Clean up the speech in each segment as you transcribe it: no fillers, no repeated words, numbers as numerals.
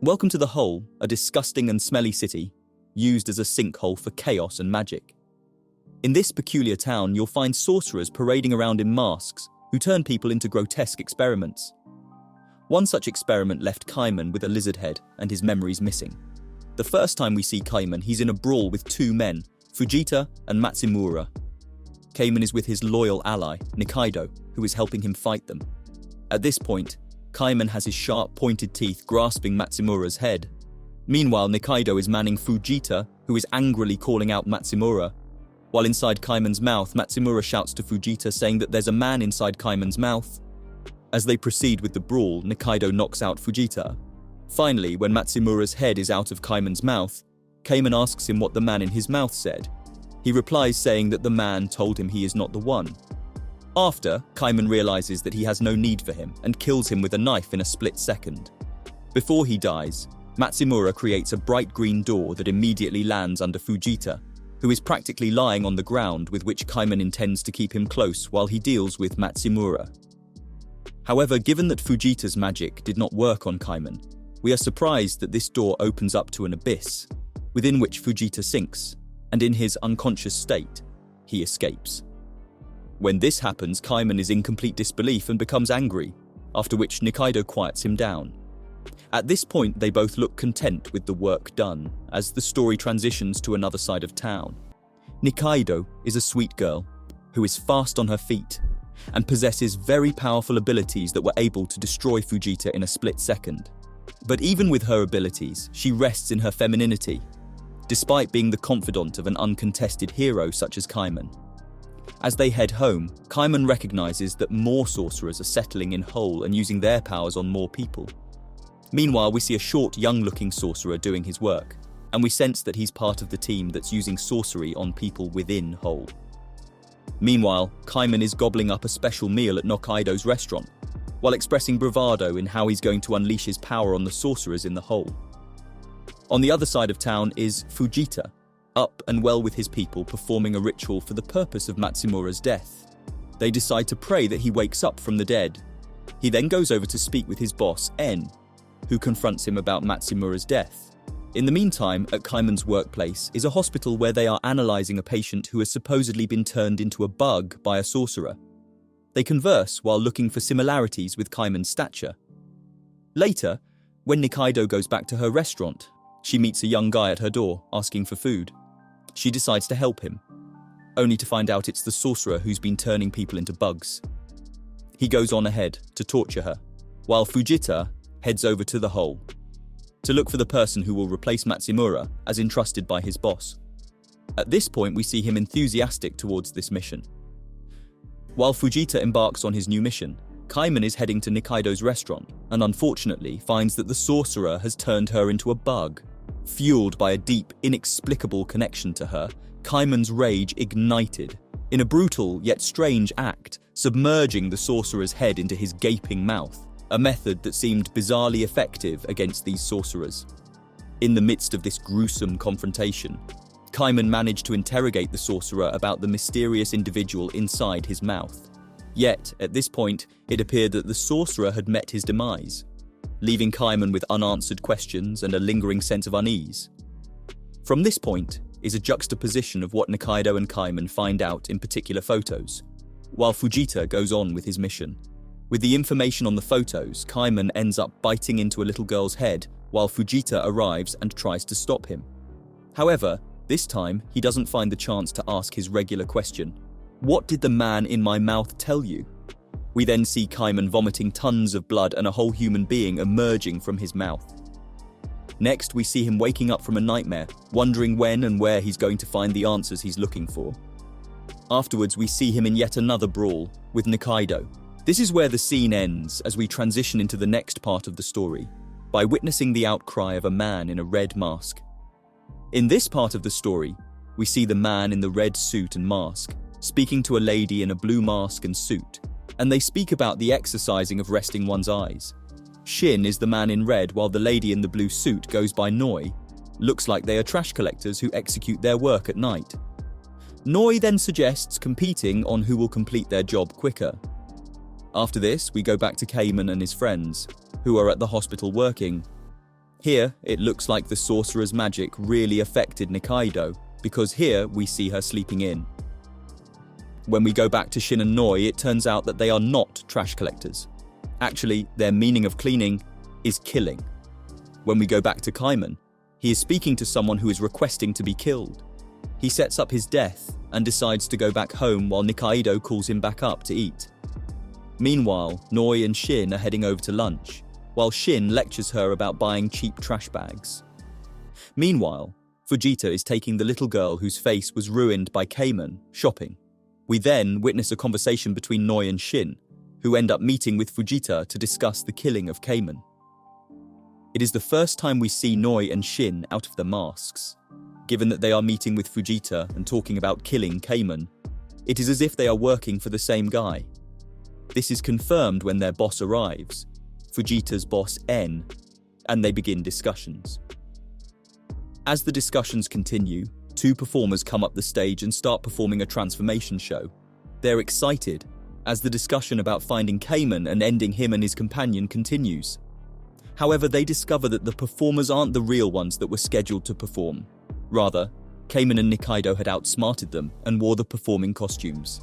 Welcome to the Hole, a disgusting and smelly city, used as a sinkhole for chaos and magic. In this peculiar town, you'll find sorcerers parading around in masks, who turn people into grotesque experiments. One such experiment left Caiman with a lizard head and his memories missing. The first time we see Caiman, he's in a brawl with two men, Fujita and Matsumura. Caiman is with his loyal ally, Nikaido, who is helping him fight them. At this point, Caiman has his sharp, pointed teeth grasping Matsumura's head. Meanwhile, Nikaido is manning Fujita, who is angrily calling out Matsumura. While inside Caiman's mouth, Matsumura shouts to Fujita saying that there's a man inside Caiman's mouth. As they proceed with the brawl, Nikaido knocks out Fujita. Finally, when Matsumura's head is out of Caiman's mouth, Caiman asks him what the man in his mouth said. He replies saying that the man told him he is not the one. After, Caiman realizes that he has no need for him and kills him with a knife in a split second. Before he dies, Matsumura creates a bright green door that immediately lands under Fujita, who is practically lying on the ground, with which Caiman intends to keep him close while he deals with Matsumura. However, given that Fujita's magic did not work on Caiman, we are surprised that this door opens up to an abyss, within which Fujita sinks, and in his unconscious state, he escapes. When this happens, Caiman is in complete disbelief and becomes angry, after which Nikaido quiets him down. At this point, they both look content with the work done, as the story transitions to another side of town. Nikaido is a sweet girl, who is fast on her feet, and possesses very powerful abilities that were able to destroy Fujita in a split second. But even with her abilities, she rests in her femininity, despite being the confidant of an uncontested hero such as Caiman. As they head home, Caiman recognizes that more sorcerers are settling in Hole and using their powers on more people. Meanwhile, we see a short, young-looking sorcerer doing his work, and we sense that he's part of the team that's using sorcery on people within Hole. Meanwhile, Caiman is gobbling up a special meal at Nikaido's restaurant, while expressing bravado in how he's going to unleash his power on the sorcerers in the Hole. On the other side of town is Fujita, up and well with his people, performing a ritual for the purpose of Matsumura's death. They decide to pray that he wakes up from the dead. He then goes over to speak with his boss, N, who confronts him about Matsumura's death. In the meantime, at Caiman's workplace is a hospital where they are analysing a patient who has supposedly been turned into a bug by a sorcerer. They converse while looking for similarities with Caiman's stature. Later, when Nikaido goes back to her restaurant, she meets a young guy at her door asking for food. She decides to help him, only to find out it's the sorcerer who's been turning people into bugs. He goes on ahead to torture her, while Fujita heads over to the Hole to look for the person who will replace Matsumura as entrusted by his boss. At this point, we see him enthusiastic towards this mission. While Fujita embarks on his new mission, Caiman is heading to Nikaido's restaurant and unfortunately finds that the sorcerer has turned her into a bug. Fueled by a deep, inexplicable connection to her, Caiman's rage ignited, in a brutal yet strange act, submerging the sorcerer's head into his gaping mouth, a method that seemed bizarrely effective against these sorcerers. In the midst of this gruesome confrontation, Caiman managed to interrogate the sorcerer about the mysterious individual inside his mouth. Yet, at this point, it appeared that the sorcerer had met his demise, leaving Caiman with unanswered questions and a lingering sense of unease. From this point is a juxtaposition of what Nikaido and Caiman find out in particular photos, while Fujita goes on with his mission. With the information on the photos, Caiman ends up biting into a little girl's head while Fujita arrives and tries to stop him. However, this time he doesn't find the chance to ask his regular question, "What did the man in my mouth tell you?" We then see Caiman vomiting tons of blood and a whole human being emerging from his mouth. Next, we see him waking up from a nightmare, wondering when and where he's going to find the answers he's looking for. Afterwards, we see him in yet another brawl with Nikaido. This is where the scene ends as we transition into the next part of the story, by witnessing the outcry of a man in a red mask. In this part of the story, we see the man in the red suit and mask, speaking to a lady in a blue mask and suit, and they speak about the exercising of resting one's eyes. Shin is the man in red, while the lady in the blue suit goes by Noi. Looks like they are trash collectors who execute their work at night. Noi then suggests competing on who will complete their job quicker. After this, we go back to Caiman and his friends, who are at the hospital working. Here, it looks like the sorcerer's magic really affected Nikaido, because here we see her sleeping in. When we go back to Shin and Noi, it turns out that they are not trash collectors. Actually, their meaning of cleaning is killing. When we go back to Caiman, he is speaking to someone who is requesting to be killed. He sets up his death and decides to go back home while Nikaido calls him back up to eat. Meanwhile, Noi and Shin are heading over to lunch, while Shin lectures her about buying cheap trash bags. Meanwhile, Fujita is taking the little girl whose face was ruined by Caiman shopping. We then witness a conversation between Noi and Shin, who end up meeting with Fujita to discuss the killing of Caiman. It is the first time we see Noi and Shin out of their masks. Given that they are meeting with Fujita and talking about killing Caiman, it is as if they are working for the same guy. This is confirmed when their boss arrives, Fujita's boss N, and they begin discussions. As the discussions continue, two performers come up the stage and start performing a transformation show. They're excited as the discussion about finding Caiman and ending him and his companion continues. However, they discover that the performers aren't the real ones that were scheduled to perform. Rather, Caiman and Nikaido had outsmarted them and wore the performing costumes.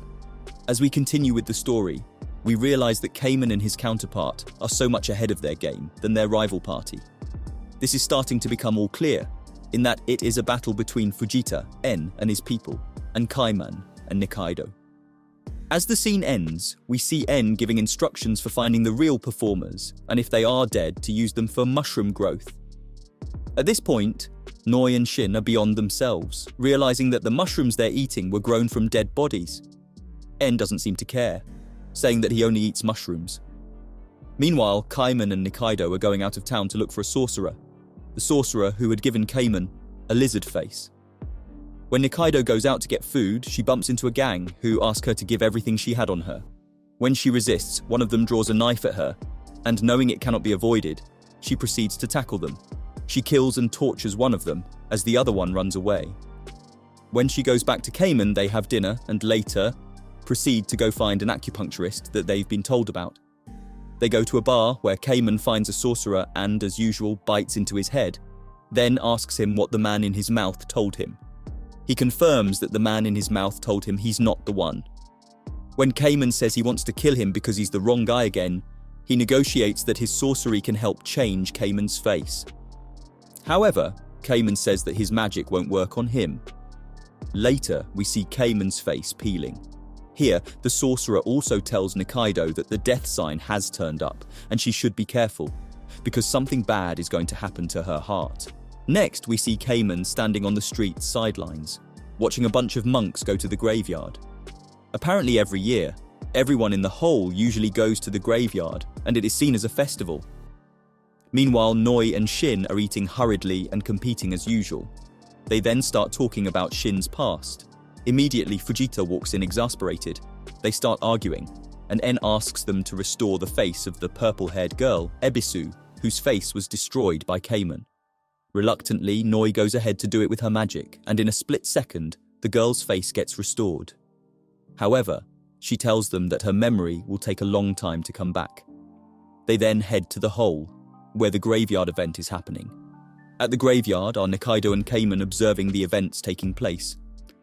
As we continue with the story, we realize that Caiman and his counterpart are so much ahead of their game than their rival party. This is starting to become all clear, in that it is a battle between Fujita, N, and his people, and Caiman and Nikaido. As the scene ends, we see N giving instructions for finding the real performers, and if they are dead, to use them for mushroom growth. At this point, Noi and Shin are beyond themselves, realizing that the mushrooms they're eating were grown from dead bodies. N doesn't seem to care, saying that he only eats mushrooms. Meanwhile, Caiman and Nikaido are going out of town to look for a sorcerer, the sorcerer who had given Caiman a lizard face. When Nikaido goes out to get food, she bumps into a gang who ask her to give everything she had on her. When she resists, one of them draws a knife at her, and knowing it cannot be avoided, she proceeds to tackle them. She kills and tortures one of them as the other one runs away. When she goes back to Caiman, they have dinner and later proceed to go find an acupuncturist that they've been told about. They go to a bar where Caiman finds a sorcerer and, as usual, bites into his head, then asks him what the man in his mouth told him. He confirms that the man in his mouth told him he's not the one. When Caiman says he wants to kill him because he's the wrong guy again, he negotiates that his sorcery can help change Caiman's face. However, Caiman says that his magic won't work on him. Later, we see Caiman's face peeling. Here, the sorcerer also tells Nikaido that the death sign has turned up and she should be careful, because something bad is going to happen to her heart. Next, we see Caiman standing on the street's sidelines, watching a bunch of monks go to the graveyard. Apparently every year, everyone in the whole usually goes to the graveyard, and it is seen as a festival. Meanwhile, Noi and Shin are eating hurriedly and competing as usual. They then start talking about Shin's past. Immediately, Fujita walks in exasperated. They start arguing, and N asks them to restore the face of the purple-haired girl, Ebisu, whose face was destroyed by Caiman. Reluctantly, Noi goes ahead to do it with her magic, and in a split second, the girl's face gets restored. However, she tells them that her memory will take a long time to come back. They then head to the hole, where the graveyard event is happening. At the graveyard are Nikaido and Caiman observing the events taking place,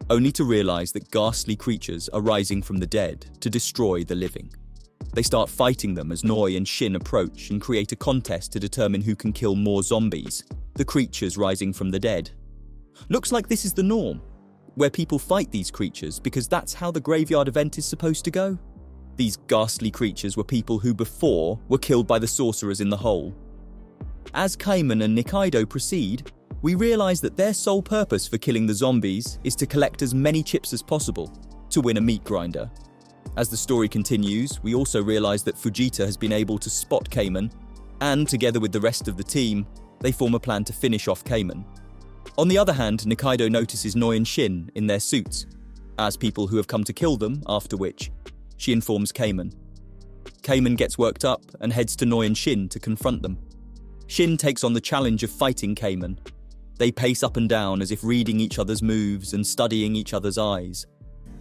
only to realize that ghastly creatures are rising from the dead to destroy the living. They start fighting them as Noi and Shin approach and create a contest to determine who can kill more zombies, the creatures rising from the dead. Looks like this is the norm, where people fight these creatures because that's how the graveyard event is supposed to go. These ghastly creatures were people who before were killed by the sorcerers in the hole. As Caiman and Nikaido proceed, we realize that their sole purpose for killing the zombies is to collect as many chips as possible to win a meat grinder. As the story continues, we also realize that Fujita has been able to spot Caiman, and together with the rest of the team, they form a plan to finish off Caiman. On the other hand, Nikaido notices Noi and Shin in their suits, as people who have come to kill them, after which she informs Caiman. Caiman gets worked up and heads to Noi and Shin to confront them. Shin takes on the challenge of fighting Caiman. They pace up and down as if reading each other's moves and studying each other's eyes.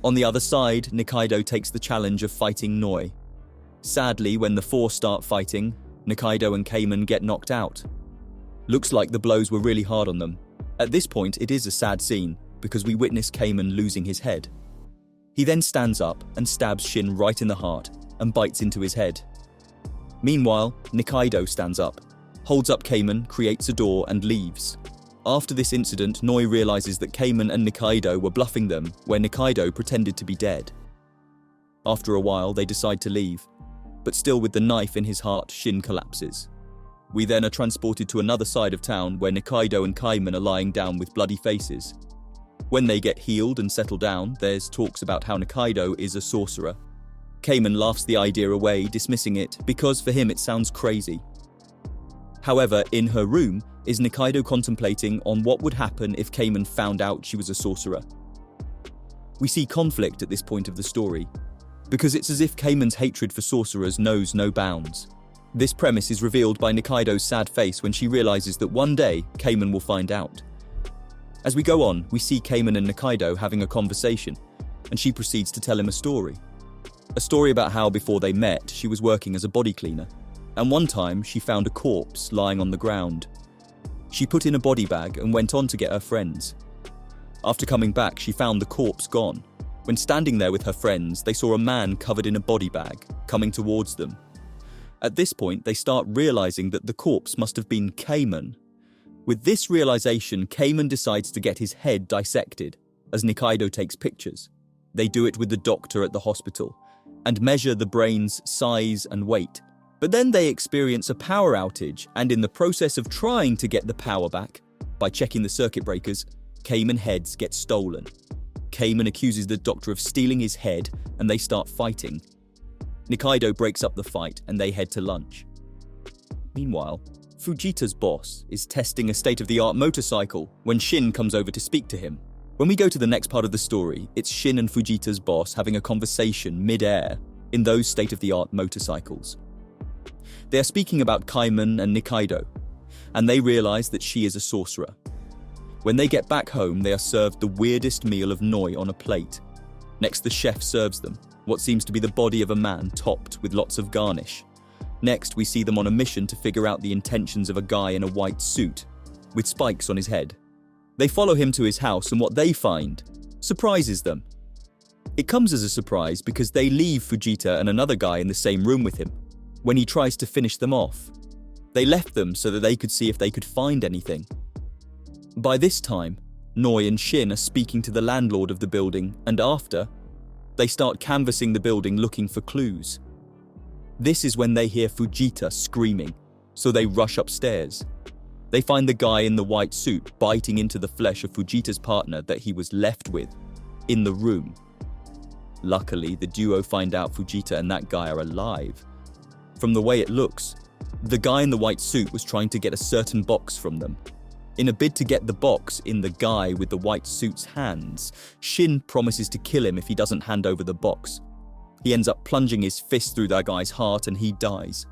On the other side, Nikaido takes the challenge of fighting Noi. Sadly, when the four start fighting, Nikaido and Caiman get knocked out. Looks like the blows were really hard on them. At this point, it is a sad scene, because we witness Caiman losing his head. He then stands up and stabs Shin right in the heart and bites into his head. Meanwhile, Nikaido stands up, holds up Caiman, creates a door and leaves. After this incident, Noi realizes that Caiman and Nikaido were bluffing them, where Nikaido pretended to be dead. After a while, they decide to leave, but still with the knife in his heart, Shin collapses. We then are transported to another side of town where Nikaido and Caiman are lying down with bloody faces. When they get healed and settle down, there's talks about how Nikaido is a sorcerer. Caiman laughs the idea away, dismissing it, because for him it sounds crazy. However, in her room is Nikaido contemplating on what would happen if Caiman found out she was a sorcerer. We see conflict at this point of the story, because it's as if Caiman's hatred for sorcerers knows no bounds. This premise is revealed by Nikaido's sad face when she realizes that one day Caiman will find out. As we go on, we see Caiman and Nikaido having a conversation, and she proceeds to tell him a story. A story about how before they met, she was working as a body cleaner, and one time she found a corpse lying on the ground. She put in a body bag and went on to get her friends. After coming back, she found the corpse gone. When standing there with her friends, they saw a man covered in a body bag coming towards them. At this point, they start realizing that the corpse must have been Caiman. With this realization, Caiman decides to get his head dissected, as Nikaido takes pictures. They do it with the doctor at the hospital, and measure the brain's size and weight. But then they experience a power outage, and in the process of trying to get the power back, by checking the circuit breakers, Caiman's heads get stolen. Caiman accuses the doctor of stealing his head, and they start fighting. Nikaido breaks up the fight, and they head to lunch. Meanwhile, Fujita's boss is testing a state-of-the-art motorcycle when Shin comes over to speak to him. When we go to the next part of the story, it's Shin and Fujita's boss having a conversation mid-air in those state-of-the-art motorcycles. They are speaking about Caiman and Nikaido, and they realize that she is a sorcerer. When they get back home, they are served the weirdest meal of Noi on a plate. Next, the chef serves them what seems to be the body of a man topped with lots of garnish. Next, we see them on a mission to figure out the intentions of a guy in a white suit with spikes on his head. They follow him to his house, and what they find surprises them. It comes as a surprise because they leave Fujita and another guy in the same room with him when he tries to finish them off. They left them so that they could see if they could find anything. By this time, Noi and Shin are speaking to the landlord of the building, and after, they start canvassing the building looking for clues. This is when they hear Fujita screaming, so they rush upstairs. They find the guy in the white suit biting into the flesh of Fujita's partner that he was left with in the room. Luckily, the duo find out Fujita and that guy are alive. From the way it looks, the guy in the white suit was trying to get a certain box from them. In a bid to get the box in the guy with the white suit's hands, Shin promises to kill him if he doesn't hand over the box. He ends up plunging his fist through that guy's heart and he dies.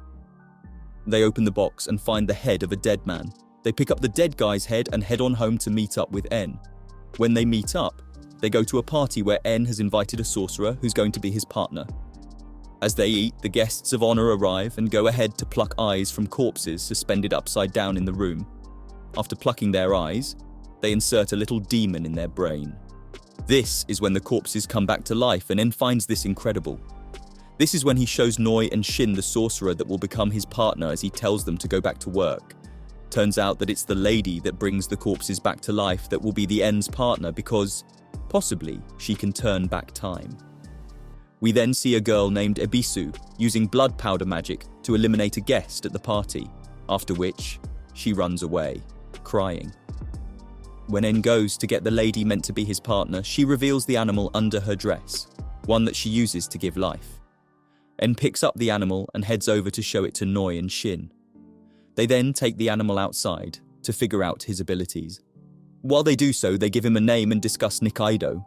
They open the box and find the head of a dead man. They pick up the dead guy's head and head on home to meet up with N. When they meet up, they go to a party where N has invited a sorcerer who's going to be his partner. As they eat, the guests of honor arrive and go ahead to pluck eyes from corpses suspended upside down in the room. After plucking their eyes, they insert a little demon in their brain. This is when the corpses come back to life, and N finds this incredible. This is when he shows Noi and Shin the sorcerer that will become his partner as he tells them to go back to work. Turns out that it's the lady that brings the corpses back to life that will be the N's partner because, possibly, she can turn back time. We then see a girl named Ebisu using blood powder magic to eliminate a guest at the party, after which she runs away, crying. When N goes to get the lady meant to be his partner, she reveals the animal under her dress, one that she uses to give life. N picks up the animal and heads over to show it to Noi and Shin. They then take the animal outside to figure out his abilities. While they do so, they give him a name and discuss Nikaido.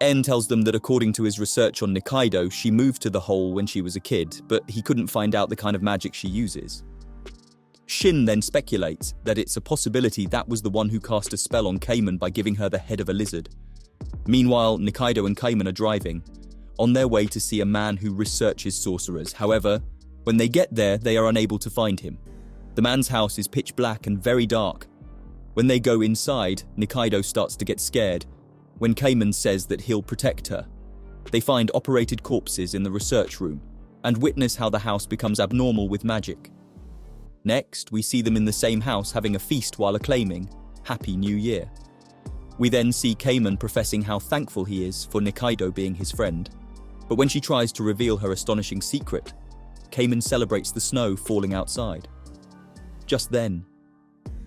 N tells them that according to his research on Nikaido, she moved to the hole when she was a kid, but he couldn't find out the kind of magic she uses. Shin then speculates that it's a possibility that was the one who cast a spell on Caiman by giving her the head of a lizard. Meanwhile, Nikaido and Caiman are driving, on their way to see a man who researches sorcerers. However, when they get there, they are unable to find him. The man's house is pitch black and very dark. When they go inside, Nikaido starts to get scared when Caiman says that he'll protect her. They find operated corpses in the research room and witness how the house becomes abnormal with magic. Next, we see them in the same house having a feast while acclaiming Happy New Year. We then see Caiman professing how thankful he is for Nikaido being his friend. But when she tries to reveal her astonishing secret, Caiman celebrates the snow falling outside. Just then,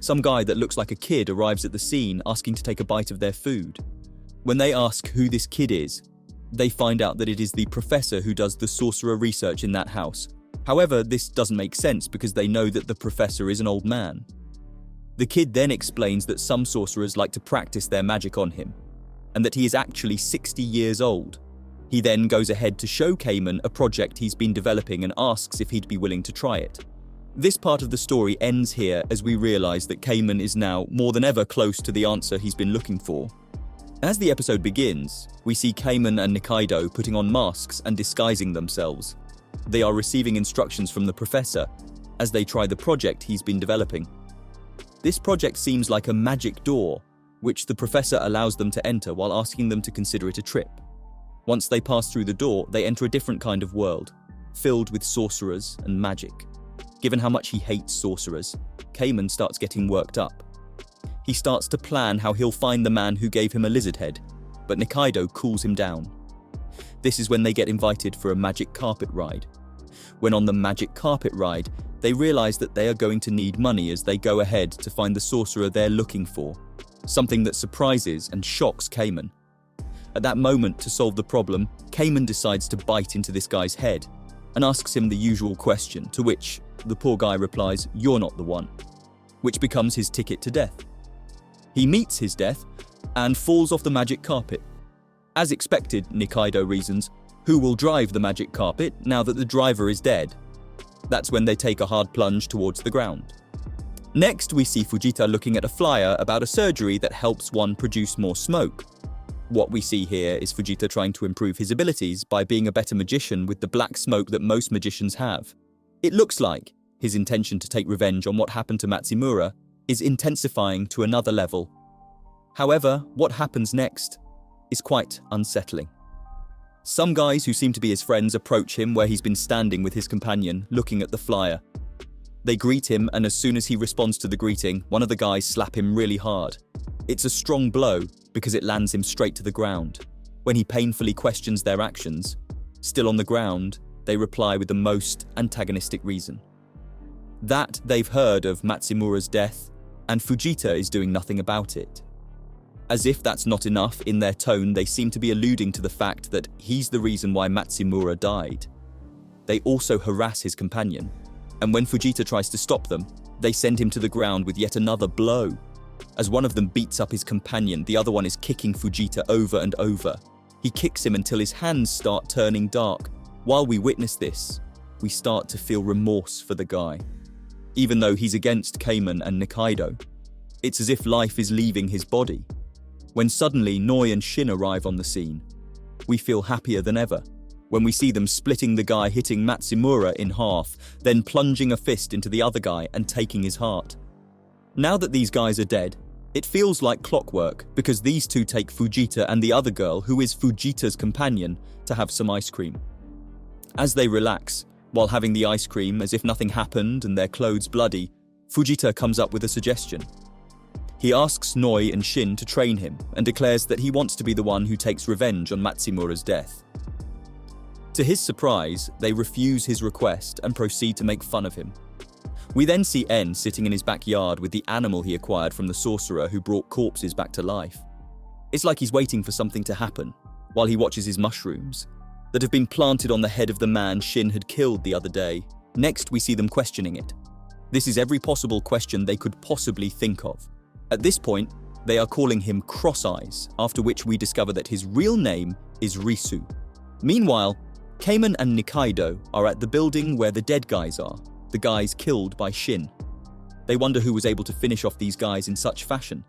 some guy that looks like a kid arrives at the scene asking to take a bite of their food. When they ask who this kid is, they find out that it is the professor who does the sorcerer research in that house. However, this doesn't make sense because they know that the professor is an old man. The kid then explains that some sorcerers like to practice their magic on him, and that he is actually 60 years old. He then goes ahead to show Caiman a project he's been developing and asks if he'd be willing to try it. This part of the story ends here as we realize that Caiman is now more than ever close to the answer he's been looking for. As the episode begins, we see Caiman and Nikaido putting on masks and disguising themselves. They are receiving instructions from the professor as they try the project he's been developing. This project seems like a magic door, which the professor allows them to enter while asking them to consider it a trip. Once they pass through the door, they enter a different kind of world, filled with sorcerers and magic. Given how much he hates sorcerers, Caiman starts getting worked up. He starts to plan how he'll find the man who gave him a lizard head, but Nikaido cools him down. This is when they get invited for a magic carpet ride. When on the magic carpet ride, they realize that they are going to need money as they go ahead to find the sorcerer they're looking for, something that surprises and shocks Caiman. At that moment, to solve the problem, Caiman decides to bite into this guy's head and asks him the usual question, to which the poor guy replies, "You're not the one," which becomes his ticket to death. He meets his death and falls off the magic carpet. As expected, Nikaido reasons, who will drive the magic carpet now that the driver is dead? That's when they take a hard plunge towards the ground. Next, we see Fujita looking at a flyer about a surgery that helps one produce more smoke. What we see here is Fujita trying to improve his abilities by being a better magician with the black smoke that most magicians have. It looks like his intention to take revenge on what happened to Matsumura is intensifying to another level. However, what happens next is quite unsettling. Some guys who seem to be his friends approach him where he's been standing with his companion, looking at the flyer. They greet him, and as soon as he responds to the greeting, one of the guys slap him really hard. It's a strong blow because it lands him straight to the ground. When he painfully questions their actions, still on the ground, they reply with the most antagonistic reason. That they've heard of Matsumura's death, and Fujita is doing nothing about it. As if that's not enough, in their tone they seem to be alluding to the fact that he's the reason why Matsumura died. They also harass his companion, and when Fujita tries to stop them, they send him to the ground with yet another blow. As one of them beats up his companion, the other one is kicking Fujita over and over. He kicks him until his hands start turning dark. While we witness this, we start to feel remorse for the guy. Even though he's against Caiman and Nikaido, it's as if life is leaving his body. When suddenly Noi and Shin arrive on the scene, we feel happier than ever when we see them splitting the guy hitting Matsumura in half, then plunging a fist into the other guy and taking his heart. Now that these guys are dead, it feels like clockwork because these two take Fujita and the other girl, who is Fujita's companion, to have some ice cream. As they relax, while having the ice cream as if nothing happened and their clothes bloody, Fujita comes up with a suggestion. He asks Noi and Shin to train him and declares that he wants to be the one who takes revenge on Matsumura's death. To his surprise, they refuse his request and proceed to make fun of him. We then see En sitting in his backyard with the animal he acquired from the sorcerer who brought corpses back to life. It's like he's waiting for something to happen while he watches his mushrooms that have been planted on the head of the man Shin had killed the other day. Next, we see them questioning it. This is every possible question they could possibly think of. At this point, they are calling him Cross Eyes, after which we discover that his real name is Risu. Meanwhile, Caiman and Nikaido are at the building where the dead guys are, the guys killed by Shin. They wonder who was able to finish off these guys in such fashion,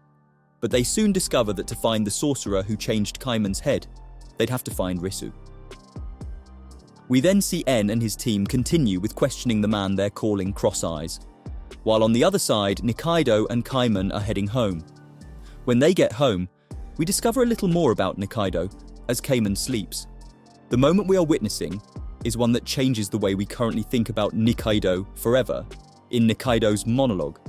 but they soon discover that to find the sorcerer who changed Caiman's head, they'd have to find Risu. We then see En and his team continue with questioning the man they're calling Cross Eyes. while on the other side, Nikaido and Caiman are heading home. When they get home, we discover a little more about Nikaido as Caiman sleeps. The moment we are witnessing is one that changes the way we currently think about Nikaido forever. In Nikaido's monologue,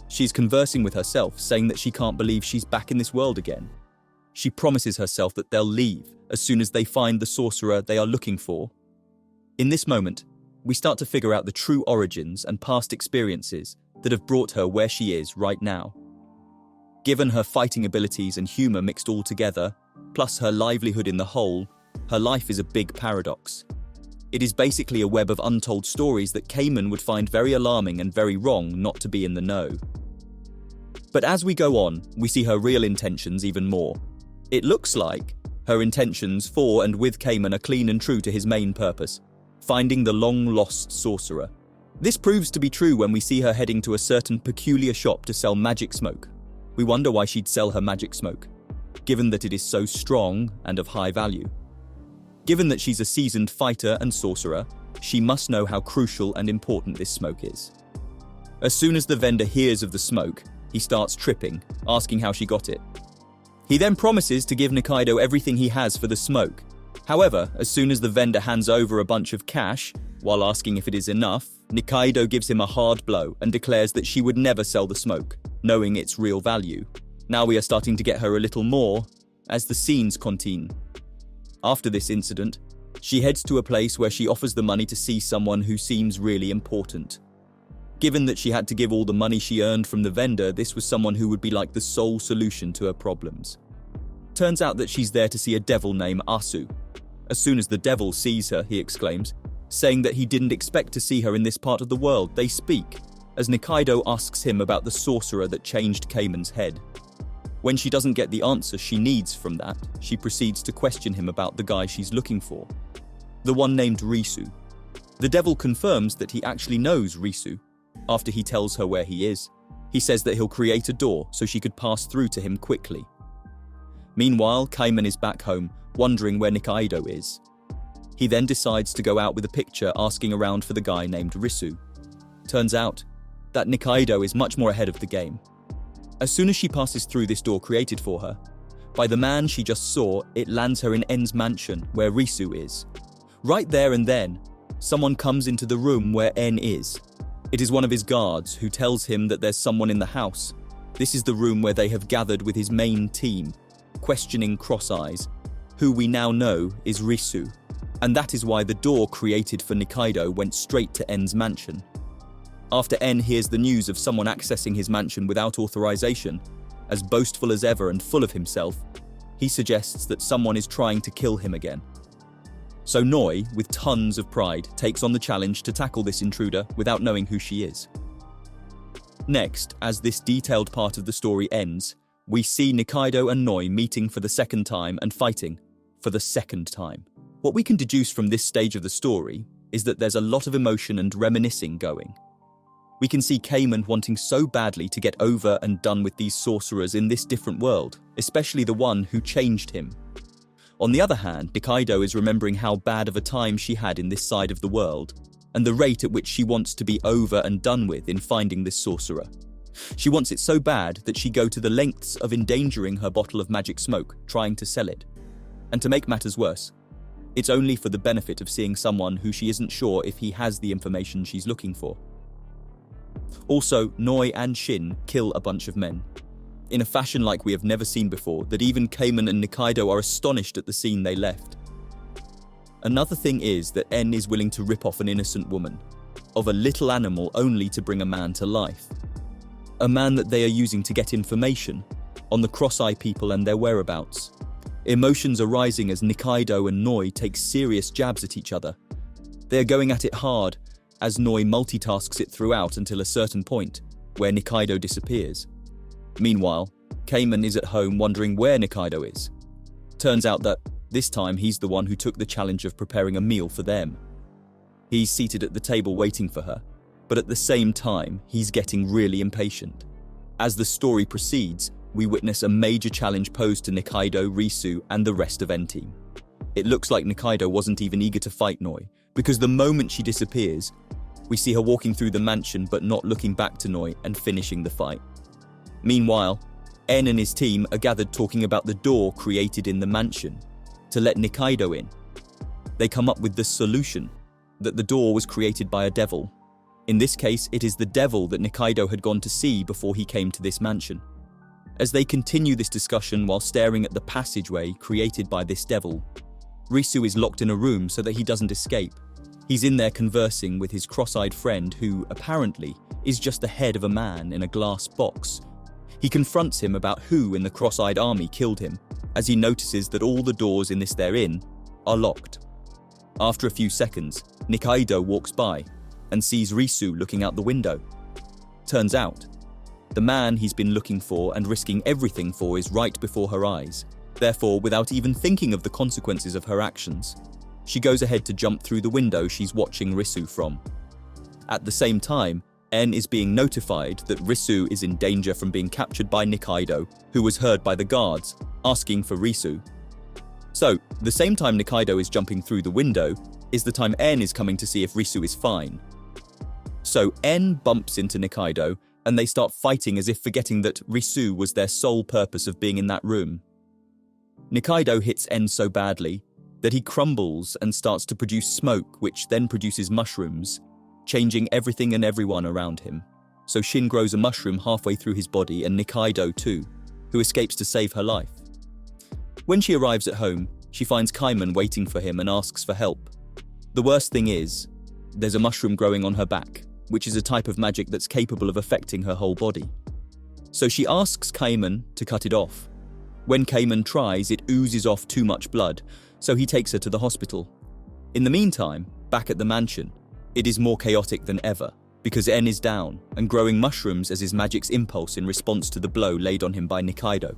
she's conversing with herself, saying that she can't believe she's back in this world again. She promises herself that they'll leave as soon as they find the sorcerer they are looking for. In this moment, we start to figure out the true origins and past experiences that have brought her where she is right now. Given her fighting abilities and humor mixed all together, plus her livelihood in the whole, her life is a big paradox. It is basically a web of untold stories that Caiman would find very alarming and very wrong not to be in the know. But as we go on, we see her real intentions even more. It looks like her intentions for and with Caiman are clean and true to his main purpose, finding the long-lost sorcerer. This proves to be true when we see her heading to a certain peculiar shop to sell magic smoke. We wonder why she'd sell her magic smoke, given that it is so strong and of high value. Given that she's a seasoned fighter and sorcerer, she must know how crucial and important this smoke is. As soon as the vendor hears of the smoke, he starts tripping, asking how she got it. He then promises to give Nikaido everything he has for the smoke. However, as soon as the vendor hands over a bunch of cash, while asking if it is enough, Nikaido gives him a hard blow and declares that she would never sell the smoke, knowing its real value. Now we are starting to get her a little more as the scenes continue. After this incident, she heads to a place where she offers the money to see someone who seems really important. Given that she had to give all the money she earned from the vendor, this was someone who would be like the sole solution to her problems. Turns out that she's there to see a devil named Asu. As soon as the devil sees her, he exclaims, saying that he didn't expect to see her in this part of the world. They speak, as Nikaido asks him about the sorcerer that changed Caiman's head. When she doesn't get the answer she needs from that, she proceeds to question him about the guy she's looking for, the one named Risu. The devil confirms that he actually knows Risu. After he tells her where he is, he says that he'll create a door so she could pass through to him quickly. Meanwhile, Caiman is back home, wondering where Nikaido is. He then decides to go out with a picture asking around for the guy named Risu. Turns out that Nikaido is much more ahead of the game. As soon as she passes through this door created for her, by the man she just saw, it lands her in En's mansion, where Risu is. Right there and then, someone comes into the room where En is. It is one of his guards who tells him that there's someone in the house. This is the room where they have gathered with his main team, questioning Cross Eyes, who we now know is Risu. And that is why the door created for Nikaido went straight to En's mansion. After En hears the news of someone accessing his mansion without authorization, as boastful as ever and full of himself, he suggests that someone is trying to kill him again. So Noi, with tons of pride, takes on the challenge to tackle this intruder without knowing who she is. Next, as this detailed part of the story ends, we see Nikaido and Noi meeting for the second time and fighting for the second time. What we can deduce from this stage of the story is that there's a lot of emotion and reminiscing going. We can see Caiman wanting so badly to get over and done with these sorcerers in this different world, especially the one who changed him. On the other hand, Nikaido is remembering how bad of a time she had in this side of the world, and the rate at which she wants to be over and done with in finding this sorcerer. She wants it so bad that she go to the lengths of endangering her bottle of magic smoke, trying to sell it. And to make matters worse, it's only for the benefit of seeing someone who she isn't sure if he has the information she's looking for. Also, Noi and Shin kill a bunch of men, in a fashion like we have never seen before, that even Caiman and Nikaido are astonished at the scene they left. Another thing is that En is willing to rip off an innocent woman, of a little animal only to bring a man to life. A man that they are using to get information on the Cross-Eye people and their whereabouts. Emotions are rising as Nikaido and Noi take serious jabs at each other. They are going at it hard, as Noi multitasks it throughout until a certain point, where Nikaido disappears. Meanwhile, Caiman is at home wondering where Nikaido is. Turns out that this time he's the one who took the challenge of preparing a meal for them. He's seated at the table waiting for her, but at the same time, he's getting really impatient. As the story proceeds, we witness a major challenge posed to Nikaido, Risu, and the rest of En Team. It looks like Nikaido wasn't even eager to fight Noi, because the moment she disappears, We see her walking through the mansion but not looking back to Noi and finishing the fight. Meanwhile, En and his team are gathered talking about the door created in the mansion to let Nikaido in. They come up with the solution that the door was created by a devil. In this case, it is the devil that Nikaido had gone to see before he came to this mansion. As they continue this discussion while staring at the passageway created by this devil, Risu is locked in a room so that he doesn't escape. He's in there conversing with his cross-eyed friend who, apparently, is just the head of a man in a glass box. He confronts him about who in the cross-eyed army killed him, as he notices that all the doors in this they're in are locked. After a few seconds, Nikaido walks by and sees Risu looking out the window. Turns out, the man he's been looking for and risking everything for is right before her eyes. Therefore, without even thinking of the consequences of her actions, she goes ahead to jump through the window she's watching Risu from. At the same time, En is being notified that Risu is in danger from being captured by Nikaido, who was heard by the guards, asking for Risu. So, the same time Nikaido is jumping through the window is the time En is coming to see if Risu is fine. So En bumps into Nikaido and they start fighting as if forgetting that Risu was their sole purpose of being in that room. Nikaido hits En so badly that he crumbles and starts to produce smoke, which then produces mushrooms, changing everything and everyone around him. So Shin grows a mushroom halfway through his body, and Nikaido too, who escapes to save her life. When she arrives at home, she finds Caiman waiting for him and asks for help. The worst thing is, there's a mushroom growing on her back, which is a type of magic that's capable of affecting her whole body. So she asks Caiman to cut it off. When Caiman tries, it oozes off too much blood, so he takes her to the hospital. In the meantime, back at the mansion, it is more chaotic than ever, because En is down and growing mushrooms as his magic's impulse in response to the blow laid on him by Nikaido.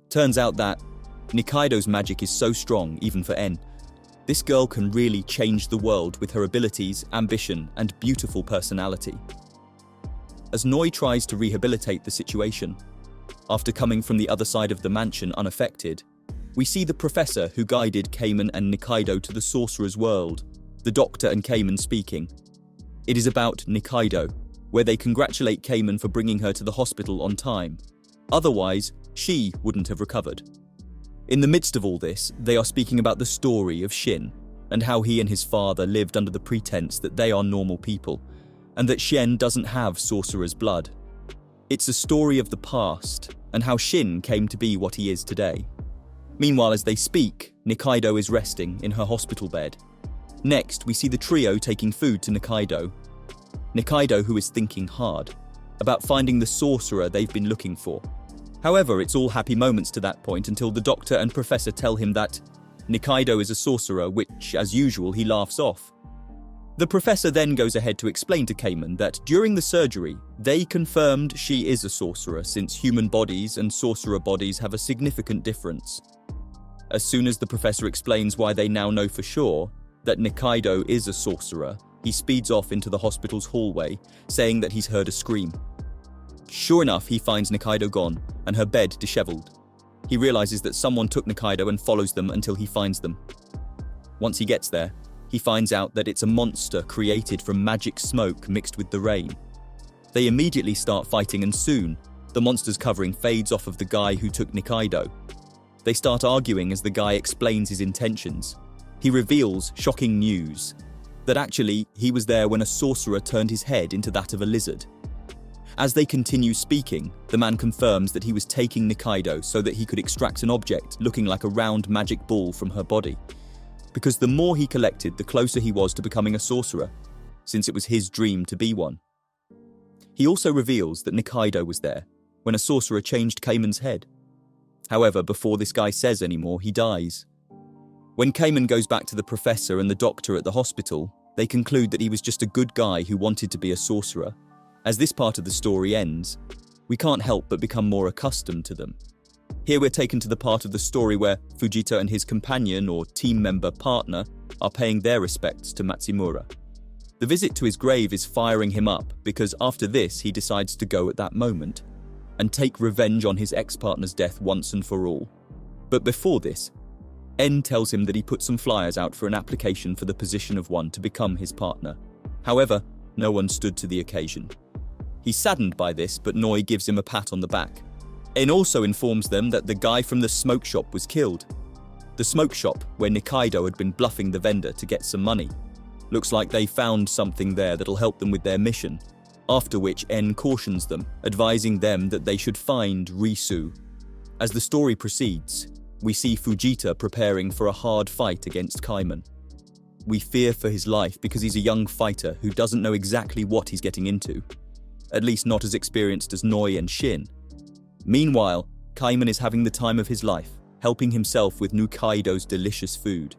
Turns out that Nikaido's magic is so strong, even for En. This girl can really change the world with her abilities, ambition, and beautiful personality. As Noi tries to rehabilitate the situation, after coming from the other side of the mansion unaffected, we see the professor who guided Caiman and Nikaido to the Sorcerers' world, the doctor and Caiman speaking. It is about Nikaido, where they congratulate Caiman for bringing her to the hospital on time. Otherwise, she wouldn't have recovered. In the midst of all this, they are speaking about the story of Shin and how he and his father lived under the pretense that they are normal people and that Shin doesn't have sorcerer's blood. It's a story of the past and how Shin came to be what he is today. Meanwhile, as they speak, Nikaido is resting in her hospital bed. Next, we see the trio taking food to Nikaido. Nikaido, who is thinking hard about finding the sorcerer they've been looking for. However, it's all happy moments to that point until the doctor and professor tell him that Nikaido is a sorcerer, which, as usual, he laughs off. The professor then goes ahead to explain to Caiman that during the surgery, they confirmed she is a sorcerer since human bodies and sorcerer bodies have a significant difference. As soon as the professor explains why they now know for sure that Nikaido is a sorcerer, he speeds off into the hospital's hallway, saying that he's heard a scream. Sure enough, he finds Nikaido gone and her bed disheveled. He realizes that someone took Nikaido and follows them until he finds them. Once he gets there, he finds out that it's a monster created from magic smoke mixed with the rain. They immediately start fighting and soon, the monster's covering fades off of the guy who took Nikaido. They start arguing as the guy explains his intentions. He reveals shocking news, that actually he was there when a sorcerer turned his head into that of a lizard. As they continue speaking, the man confirms that he was taking Nikaido so that he could extract an object looking like a round magic ball from her body. Because the more he collected, the closer he was to becoming a sorcerer, since it was his dream to be one. He also reveals that Nikaido was there when a sorcerer changed Caiman's head. However, before this guy says any more, he dies. When Caiman goes back to the professor and the doctor at the hospital, they conclude that he was just a good guy who wanted to be a sorcerer. As this part of the story ends, we can't help but become more accustomed to them. Here we're taken to the part of the story where Fujita and his companion or team member partner are paying their respects to Matsumura. The visit to his grave is firing him up because after this he decides to go at that moment and take revenge on his ex-partner's death once and for all. But before this, En tells him that he put some flyers out for an application for the position of one to become his partner. However, no one stood to the occasion. He's saddened by this, but Noi gives him a pat on the back. En also informs them that the guy from the smoke shop was killed. The smoke shop where Nikaido had been bluffing the vendor to get some money. Looks like they found something there that'll help them with their mission, after which En cautions them, advising them that they should find Risu. As the story proceeds, we see Fujita preparing for a hard fight against Caiman. We fear for his life because he's a young fighter who doesn't know exactly what he's getting into, at least not as experienced as Noi and Shin. Meanwhile, Caiman is having the time of his life, helping himself with Nikaido's delicious food.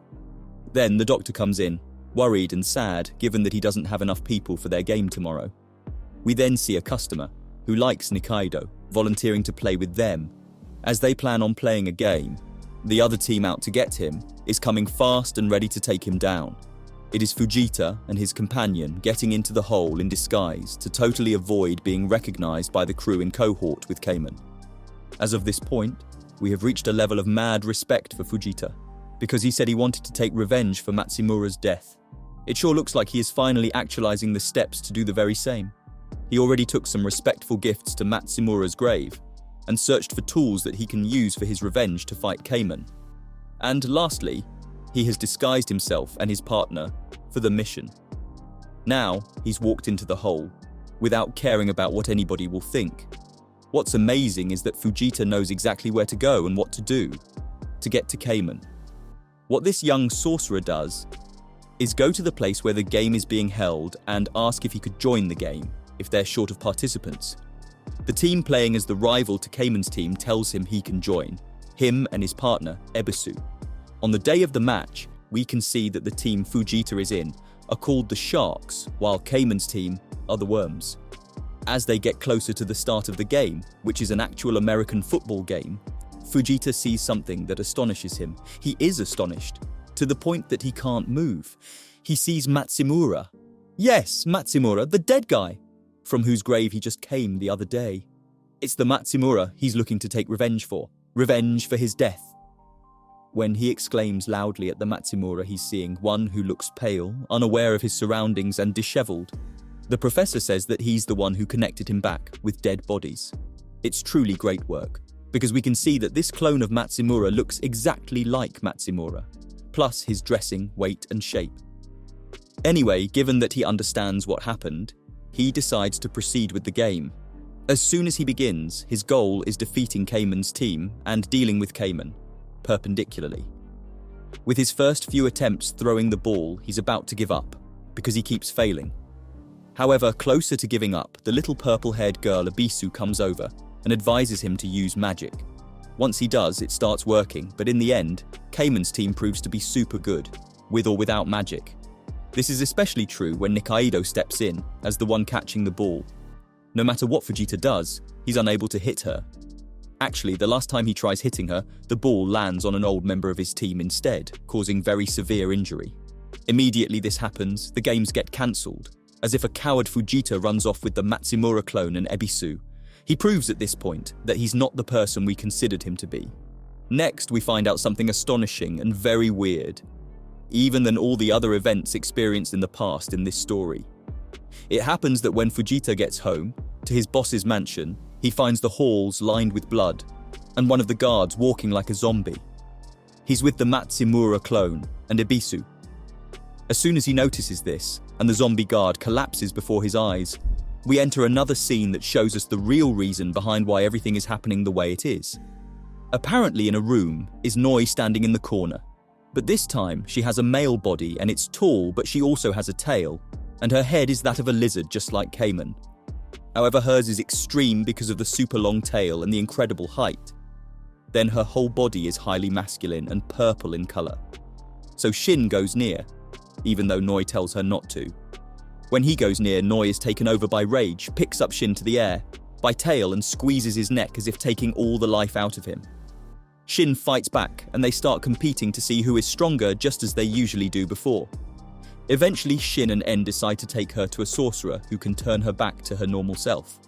Then the doctor comes in, worried and sad given that he doesn't have enough people for their game tomorrow. We then see a customer, who likes Nikaido, volunteering to play with them. As they plan on playing a game, the other team out to get him is coming fast and ready to take him down. It is Fujita and his companion getting into the hole in disguise to totally avoid being recognized by the crew in cohort with Caiman. As of this point, we have reached a level of mad respect for Fujita, because he said he wanted to take revenge for Matsumura's death. It sure looks like he is finally actualizing the steps to do the very same. He already took some respectful gifts to Matsumura's grave, and searched for tools that he can use for his revenge to fight Caiman. And lastly, he has disguised himself and his partner for the mission. Now, he's walked into the hole, without caring about what anybody will think. What's amazing is that Fujita knows exactly where to go and what to do to get to Caiman. What this young sorcerer does is go to the place where the game is being held and ask if he could join the game, if they're short of participants. The team playing as the rival to Caiman's team tells him he can join, him and his partner, Ebisu. On the day of the match, we can see that the team Fujita is in are called the Sharks, while Caiman's team are the Worms. As they get closer to the start of the game, which is an actual American football game, Fujita sees something that astonishes him. He is astonished, to the point that he can't move. He sees Matsumura. Yes, Matsumura, the dead guy, from whose grave he just came the other day. It's the Matsumura he's looking to take revenge for his death. When he exclaims loudly at the Matsumura he's seeing, one who looks pale, unaware of his surroundings and disheveled, the professor says that he's the one who connected him back with dead bodies. It's truly great work, because we can see that this clone of Matsumura looks exactly like Matsumura, plus his dressing, weight and shape. Anyway, given that he understands what happened, he decides to proceed with the game. As soon as he begins, his goal is defeating Caiman's team and dealing with Caiman, perpendicularly. With his first few attempts throwing the ball, he's about to give up, because he keeps failing. However, closer to giving up, the little purple-haired girl Ebisu comes over and advises him to use magic. Once he does, it starts working, but in the end, Caiman's team proves to be super good, with or without magic. This is especially true when Nikaido steps in as the one catching the ball. No matter what Fujita does, he's unable to hit her. Actually, the last time he tries hitting her, the ball lands on an old member of his team instead, causing very severe injury. Immediately this happens, the games get cancelled, as if a coward Fujita runs off with the Matsumura clone and Ebisu. He proves at this point that he's not the person we considered him to be. Next, we find out something astonishing and very weird, even than all the other events experienced in the past in this story. It happens that when Fujita gets home, to his boss's mansion, he finds the halls lined with blood, and one of the guards walking like a zombie. He's with the Matsumura clone and Ebisu. As soon as he notices this, and the zombie guard collapses before his eyes, we enter another scene that shows us the real reason behind why everything is happening the way it is. Apparently in a room is Noi standing in the corner, but this time she has a male body and it's tall, but she also has a tail, and her head is that of a lizard just like Caiman. However, hers is extreme because of the super long tail and the incredible height. Then her whole body is highly masculine and purple in colour. So Shin goes near, even though Noi tells her not to. When he goes near, Noi is taken over by rage, picks up Shin to the air, by tail and squeezes his neck as if taking all the life out of him. Shin fights back and they start competing to see who is stronger, just as they usually do before. Eventually, Shin and En decide to take her to a sorcerer who can turn her back to her normal self.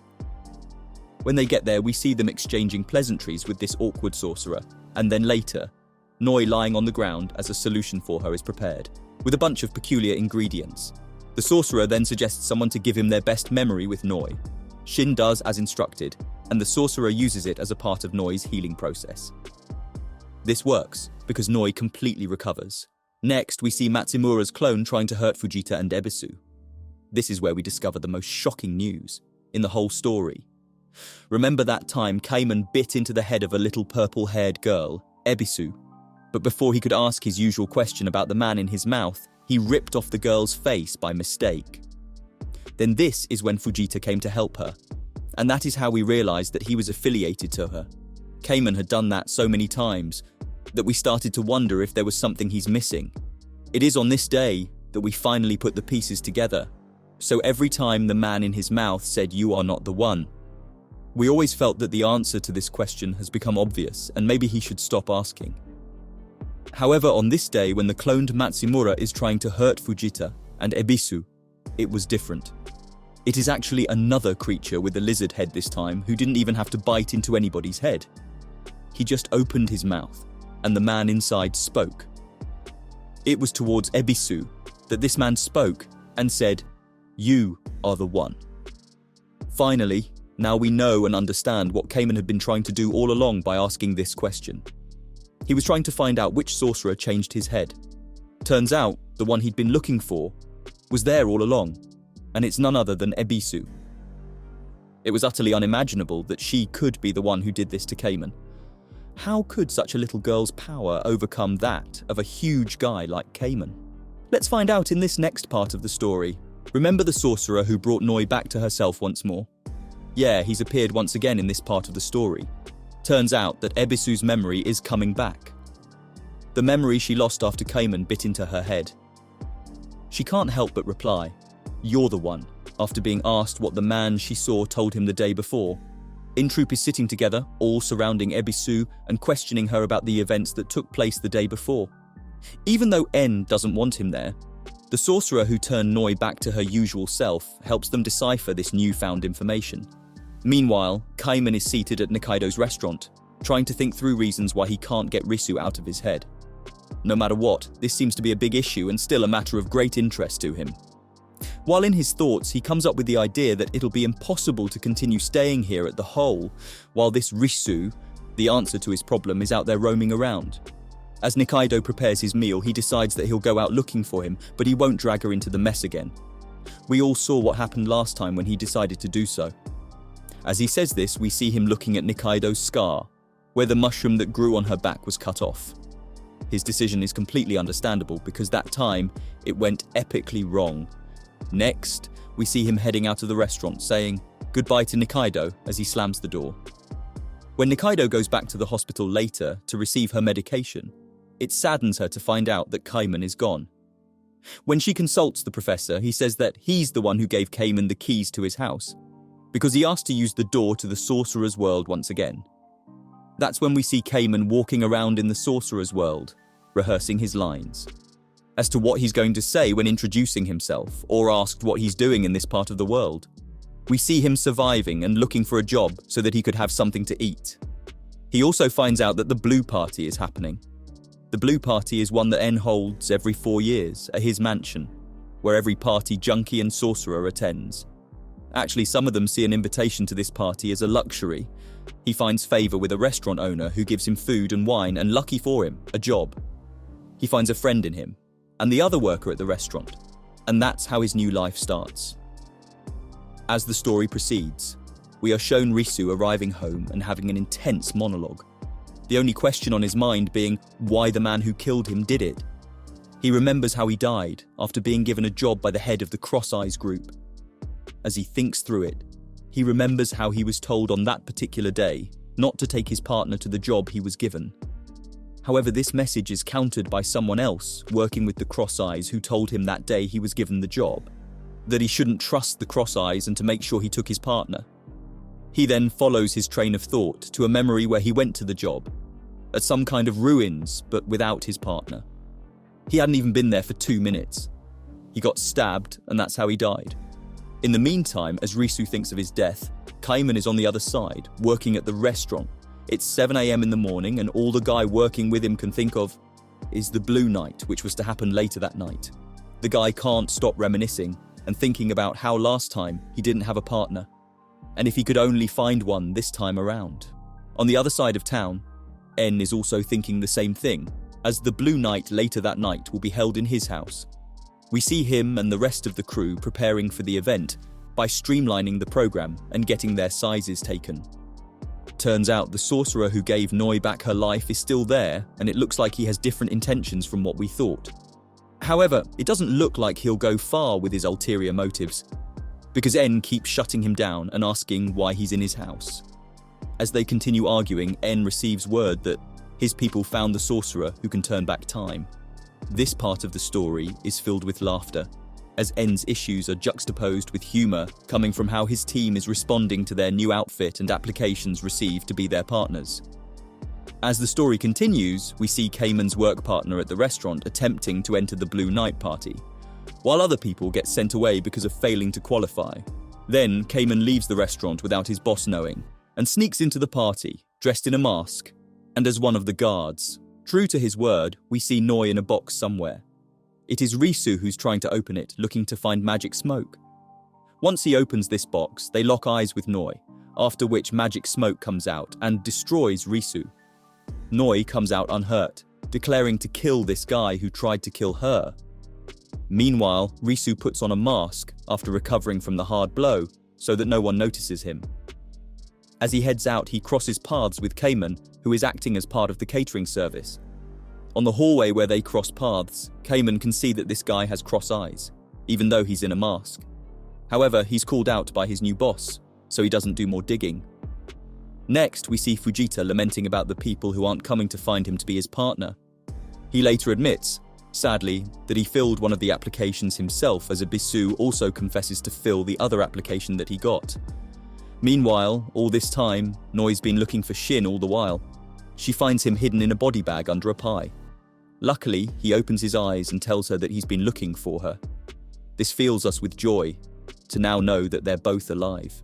When they get there, we see them exchanging pleasantries with this awkward sorcerer, and then later, Noi lying on the ground as a solution for her is prepared, with a bunch of peculiar ingredients. The sorcerer then suggests someone to give him their best memory with Noi. Shin does as instructed, and the sorcerer uses it as a part of Noi's healing process. This works, because Noi completely recovers. Next, we see Matsumura's clone trying to hurt Fujita and Ebisu. This is where we discover the most shocking news in the whole story. Remember that time Caiman bit into the head of a little purple-haired girl, Ebisu, but before he could ask his usual question about the man in his mouth, he ripped off the girl's face by mistake. Then this is when Fujita came to help her, and that is how we realized that he was affiliated to her. Caiman had done that so many times that we started to wonder if there was something he's missing. It is on this day that we finally put the pieces together. So every time the man in his mouth said, "You are not the one," we always felt that the answer to this question has become obvious and maybe he should stop asking. However, on this day when the cloned Matsumura is trying to hurt Fujita and Ebisu, it was different. It is actually another creature with a lizard head this time who didn't even have to bite into anybody's head. He just opened his mouth and the man inside spoke. It was towards Ebisu that this man spoke and said, "You are the one." Finally, now we know and understand what Caiman had been trying to do all along by asking this question. He was trying to find out which sorcerer changed his head. Turns out, the one he'd been looking for was there all along, and it's none other than Ebisu. It was utterly unimaginable that she could be the one who did this to Caiman. How could such a little girl's power overcome that of a huge guy like Caiman? Let's find out in this next part of the story. Remember the sorcerer who brought Noi back to herself once more? Yeah, he's appeared once again in this part of the story. Turns out that Ebisu's memory is coming back. The memory she lost after Caiman bit into her head. She can't help but reply, "You're the one," after being asked what the man she saw told him the day before. In-troop is sitting together, all surrounding Ebisu and questioning her about the events that took place the day before. Even though En doesn't want him there, the sorcerer who turned Noi back to her usual self helps them decipher this newfound information. Meanwhile, Caiman is seated at Nikaido's restaurant, trying to think through reasons why he can't get Risu out of his head. No matter what, this seems to be a big issue and still a matter of great interest to him. While in his thoughts, he comes up with the idea that it'll be impossible to continue staying here at the Hole, while this Risu, the answer to his problem, is out there roaming around. As Nikaido prepares his meal, he decides that he'll go out looking for him, but he won't drag her into the mess again. We all saw what happened last time when he decided to do so. As he says this, we see him looking at Nikaido's scar, where the mushroom that grew on her back was cut off. His decision is completely understandable because that time, it went epically wrong. Next, we see him heading out of the restaurant, saying goodbye to Nikaido as he slams the door. When Nikaido goes back to the hospital later to receive her medication, it saddens her to find out that Caiman is gone. When she consults the professor, he says that he's the one who gave Caiman the keys to his house, because he asked to use the door to the Sorcerer's world once again. That's when we see Caiman walking around in the Sorcerer's world, rehearsing his lines. As to what he's going to say when introducing himself, or asked what he's doing in this part of the world. We see him surviving and looking for a job so that he could have something to eat. He also finds out that the Blue Party is happening. The Blue Party is one that En holds every 4 years at his mansion, where every party junkie and sorcerer attends. Actually, some of them see an invitation to this party as a luxury. He finds favour with a restaurant owner who gives him food and wine, and lucky for him, a job. He finds a friend in him, and the other worker at the restaurant, and that's how his new life starts. As the story proceeds, we are shown Risu arriving home and having an intense monologue. The only question on his mind being why the man who killed him did it. He remembers how he died after being given a job by the head of the Cross Eyes group. As he thinks through it, he remembers how he was told on that particular day not to take his partner to the job he was given. However, this message is countered by someone else working with the Cross Eyes who told him that day he was given the job, that he shouldn't trust the Cross Eyes and to make sure he took his partner. He then follows his train of thought to a memory where he went to the job, at some kind of ruins, but without his partner. He hadn't even been there for 2 minutes. He got stabbed, and that's how he died. In the meantime, as Risu thinks of his death, Caiman is on the other side, working at the restaurant. It's 7 a.m. in the morning, and all the guy working with him can think of is the Blue Night, which was to happen later that night. The guy can't stop reminiscing and thinking about how last time he didn't have a partner, and if he could only find one this time around. On the other side of town, N is also thinking the same thing, as the Blue Night later that night will be held in his house. We see him and the rest of the crew preparing for the event by streamlining the program and getting their sizes taken. Turns out the sorcerer who gave Noi back her life is still there, and it looks like he has different intentions from what we thought. However, it doesn't look like he'll go far with his ulterior motives, because N keeps shutting him down and asking why he's in his house. As they continue arguing, N receives word that his people found the sorcerer who can turn back time. This part of the story is filled with laughter, as N's issues are juxtaposed with humor coming from how his team is responding to their new outfit and applications received to be their partners. As the story continues, we see Caiman's work partner at the restaurant attempting to enter the Blue Night party, while other people get sent away because of failing to qualify. Then Caiman leaves the restaurant without his boss knowing, and sneaks into the party, dressed in a mask, and as one of the guards. True to his word, we see Noi in a box somewhere. It is Risu who's trying to open it, looking to find magic smoke. Once he opens this box, they lock eyes with Noi, after which magic smoke comes out and destroys Risu. Noi comes out unhurt, declaring to kill this guy who tried to kill her. Meanwhile, Risu puts on a mask after recovering from the hard blow so that no one notices him. As he heads out, he crosses paths with Caiman, who is acting as part of the catering service. On the hallway where they cross paths, Caiman can see that this guy has cross eyes, even though he's in a mask. However, he's called out by his new boss, so he doesn't do more digging. Next, we see Fujita lamenting about the people who aren't coming to find him to be his partner. He later admits, sadly, that he filled one of the applications himself, as Abisu also confesses to fill the other application that he got. Meanwhile, all this time, Noi's been looking for Shin all the while. She finds him hidden in a body bag under a pie. Luckily, he opens his eyes and tells her that he's been looking for her. This fills us with joy, to now know that they're both alive.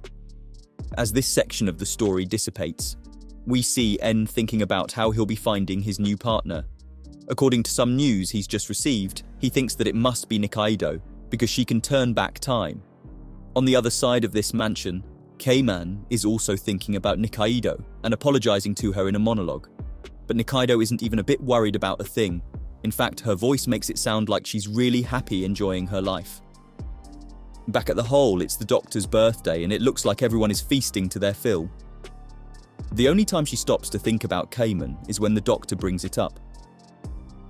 As this section of the story dissipates, we see N thinking about how he'll be finding his new partner. According to some news he's just received, he thinks that it must be Nikaido, because she can turn back time. On the other side of this mansion, Caiman is also thinking about Nikaido and apologizing to her in a monologue. But Nikaido isn't even a bit worried about a thing. In fact, her voice makes it sound like she's really happy enjoying her life. Back at the hole, it's the doctor's birthday and it looks like everyone is feasting to their fill. The only time she stops to think about Caiman is when the doctor brings it up.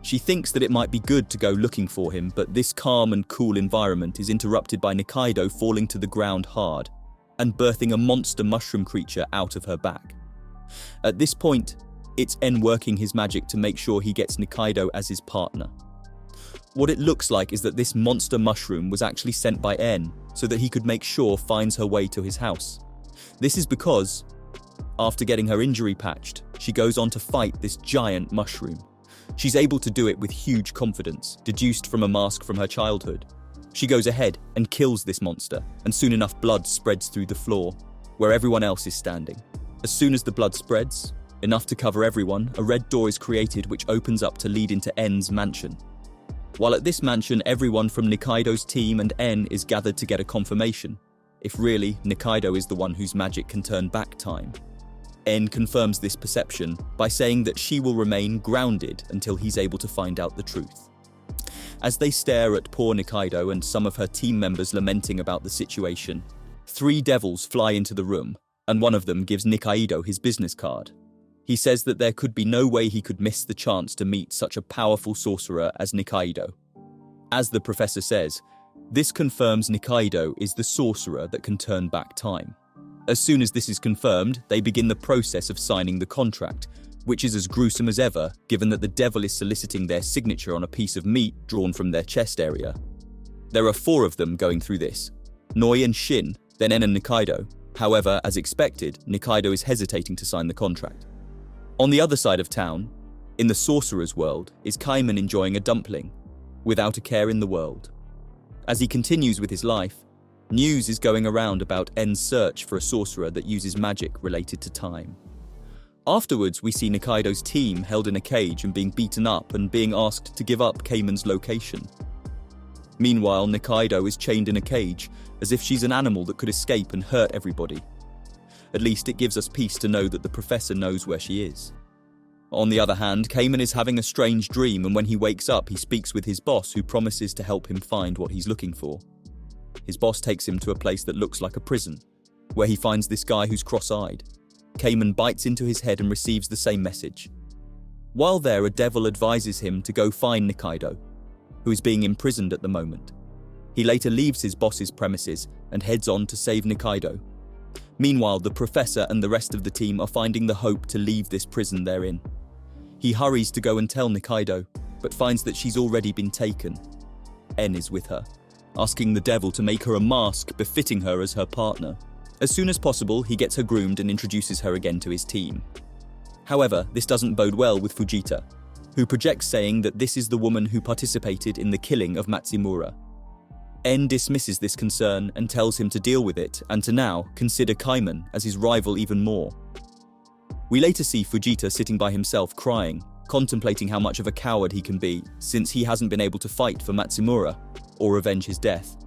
She thinks that it might be good to go looking for him, but this calm and cool environment is interrupted by Nikaido falling to the ground hard and birthing a monster mushroom creature out of her back. At this point, it's N working his magic to make sure he gets Nikaido as his partner. What it looks like is that this monster mushroom was actually sent by N so that he could make sure finds her way to his house. This is because, after getting her injury patched, she goes on to fight this giant mushroom. She's able to do it with huge confidence, deduced from a mask from her childhood. She goes ahead and kills this monster, and soon enough blood spreads through the floor, where everyone else is standing. As soon as the blood spreads, enough to cover everyone, a red door is created which opens up to lead into N's mansion. While at this mansion, everyone from Nikaido's team and N is gathered to get a confirmation, if really Nikaido is the one whose magic can turn back time. N confirms this perception by saying that she will remain grounded until he's able to find out the truth. As they stare at poor Nikaido and some of her team members lamenting about the situation, 3 devils fly into the room, and one of them gives Nikaido his business card. He says that there could be no way he could miss the chance to meet such a powerful sorcerer as Nikaido. As the professor says, this confirms Nikaido is the sorcerer that can turn back time. As soon as this is confirmed, they begin the process of signing the contract, which is as gruesome as ever, given that the devil is soliciting their signature on a piece of meat drawn from their chest area. There are 4 of them going through this: Noi and Shin, then En and Nikaido. However, as expected, Nikaido is hesitating to sign the contract. On the other side of town, in the sorcerer's world, is Caiman enjoying a dumpling, without a care in the world. As he continues with his life, news is going around about N's search for a sorcerer that uses magic related to time. Afterwards, we see Nikaido's team held in a cage and being beaten up and being asked to give up Caiman's location. Meanwhile, Nikaido is chained in a cage, as if she's an animal that could escape and hurt everybody. At least it gives us peace to know that the professor knows where she is. On the other hand, Caiman is having a strange dream, and when he wakes up, he speaks with his boss, who promises to help him find what he's looking for. His boss takes him to a place that looks like a prison, where he finds this guy who's cross-eyed. Caiman bites into his head and receives the same message. While there, a devil advises him to go find Nikaido, who is being imprisoned at the moment. He later leaves his boss's premises and heads on to save Nikaido. Meanwhile, the professor and the rest of the team are finding the hope to leave this prison they're in. He hurries to go and tell Nikaido, but finds that she's already been taken. En is with her, asking the devil to make her a mask befitting her as her partner. As soon as possible, he gets her groomed and introduces her again to his team. However, this doesn't bode well with Fujita, who projects saying that this is the woman who participated in the killing of Matsumura. En dismisses this concern and tells him to deal with it and to now consider Caiman as his rival even more. We later see Fujita sitting by himself crying, contemplating how much of a coward he can be since he hasn't been able to fight for Matsumura or avenge his death.